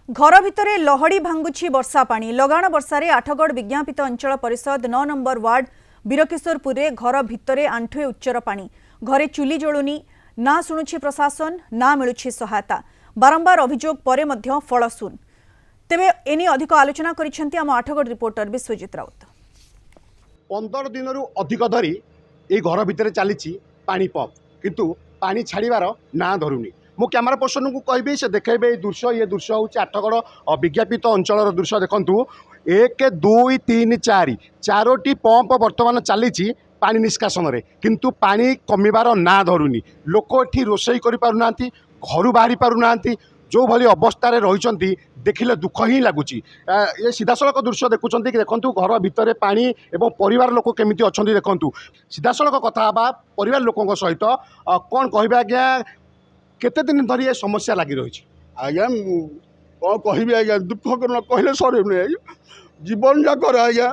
घर भितर लहड़ी भांगुची वर्षा पानी लगाण वर्षारे आठगड़ विज्ञापित अंचल परिषद 9 नंबर वार्ड वीरकिशोरपुर रे घर भितर आंठुए उच्चर पानी घरे चुली जलुनी ना शुणुछि प्रशासन ना मिलुछि सहायता बारंबार अभियोग परे मध्य फल शून्य। तेबे एनी अधिक आलोचना करिसेंती आम आठगड़ रिपोर्टर विश्वजित राउत। 15 दिन अधिक धरी ये घर भितर चली पानी पंप किंतु पानी छाड़बार ना धरुनी। मु कैमरा पर्सन को कहबी से देखेबे ये दृश्य हूँ आठगड़ विज्ञापित अंचल दृश्य देखु 1 2 3 4 चारोटी पंप बर्तमान चली पानी निष्कासन रे किंतु पानी कमिबार ना धरुनी। लोक एठी रोषई करि पारु नांती, घरु बाहरी पारु नांती। जो भली अवस्था रही देखिले दुख ही लगुच। ये सीधासलख दृश्य देखुं कि देखु घर भितर पानी एवं परिवार लोक केमिति अच्छा देखु। सीधासलख कथा परिवार लोकों सहित कौन कह आज्ञा केते दिन धरी ये समस्या लगी रही? आज्ञा कौन कह आज्ञा दुख न कहले सर जीवन जाक आज्ञा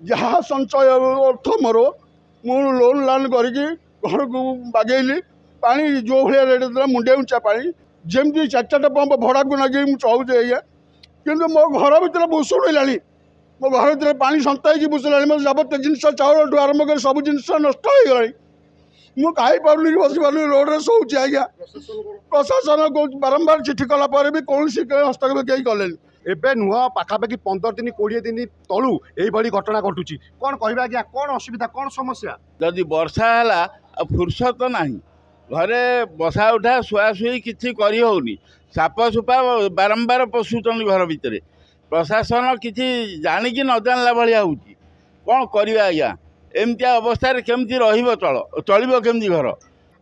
जहाँ संचय अर्थ मोर मु लोन लान करके घर को बागेली पानी जो भाया रेट देला मुंडे उंचा पानी जमी 4 पंप भड़ा को लगे मुझे चलुचे आज्ञा कितु मो घर भर भूषुड़ा मो घर भर पानी संताई भूषुला मो जबत जिनस चाउल आरंभ कर सब जिन नष्ट हो गला मु खाई पार्नी बस पार्नी रोड में शोचे आज्ञा। प्रशासन को बारंबार चिठी कलापर भी कौन हस्तक्षेप कहीं कले एबे नुह पाखापाखि 15 दिन 20 दिन तलू यही घटना घटुची कौन कह आज्ञा कौन असुविधा कौन समस्या? जदि वर्षा है फुर्सत ना घरे बसा उठा शुआशुई किसी करनी साप सुपा बारंबार पशुचंद घर भितर प्रशासन किसी जानिकी न जानला भाया हो कौन करवा आज्ञा एमतिया अवस्था केमती चलो केमती घर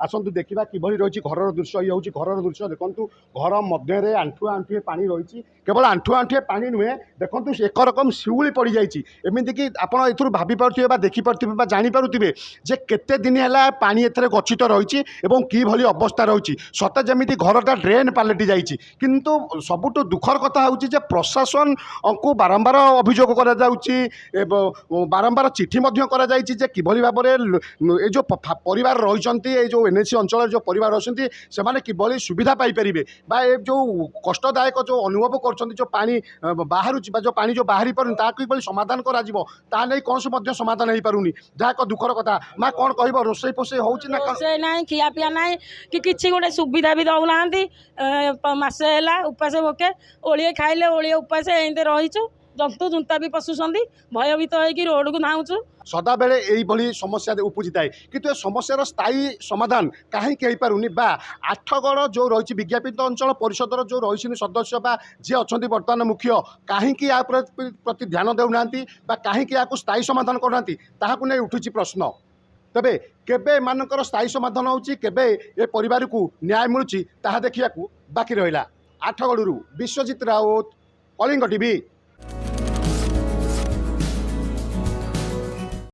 आसतु देखा किभली रही घर दृश्य ये हूँ घर दृश्य देखु घर मध्य आंठुए आंठुए पानी रही केवल आंठुए आंठुए पानी नुहे देखो एक रकम शिउली पड़ जामती कि आपड़ ए भाई पारे देखिपे जानीपे जे केते दिन है पानी एथे गच्छित रही कि अवस्था रही सत जमी घरटा ड्रेन पलटि जाइए किंतु सबुठ दुखर कथा हूँ प्रशासन को बारंबार अभियोग बारंबार चिठी किभली भाव में जो परिवार रही जो एनएसी अंचल जो परिवार अच्छे से किभली सुविधा पाइपर जो कष्टदायक जो अनुभव कर जो पानी बाहर जो पानी जो बाहरी पार कि समाधान करा कौन से समाधान हो पारुनी जहाँ एक दुखर कथा माँ कौन कह रोषे पोषे हो खिया पिया ना कि किसी गोटे सुविधा भी दौना मसे है उपास भोके ओलिए खाइले ओलिए उपास एमती रहीचु जंतु जुंता भी पशुंट भयभीत होगी रोड को धाऊँ सदा बेले यही समस्या उपजी थाए किंतु समस्यार स्थायी समाधान कहीं पारुनी बा आठगड़ जो रही विज्ञापित अंचल परिषदर जो रही सदस्य बा जी अच्छा बर्तमान मुख्य कहीं प्रति ध्यान देना कहीं स्थायी समाधान करना नहीं उठुची प्रश्न। तेबे केबे एमानकर स्थायी समाधान होची केबे ए परिवार को न्याय मिलुची ताहा देखिया बाकी रहिला। आठगड़ू विश्वजित राउत, कलिंग टीवी।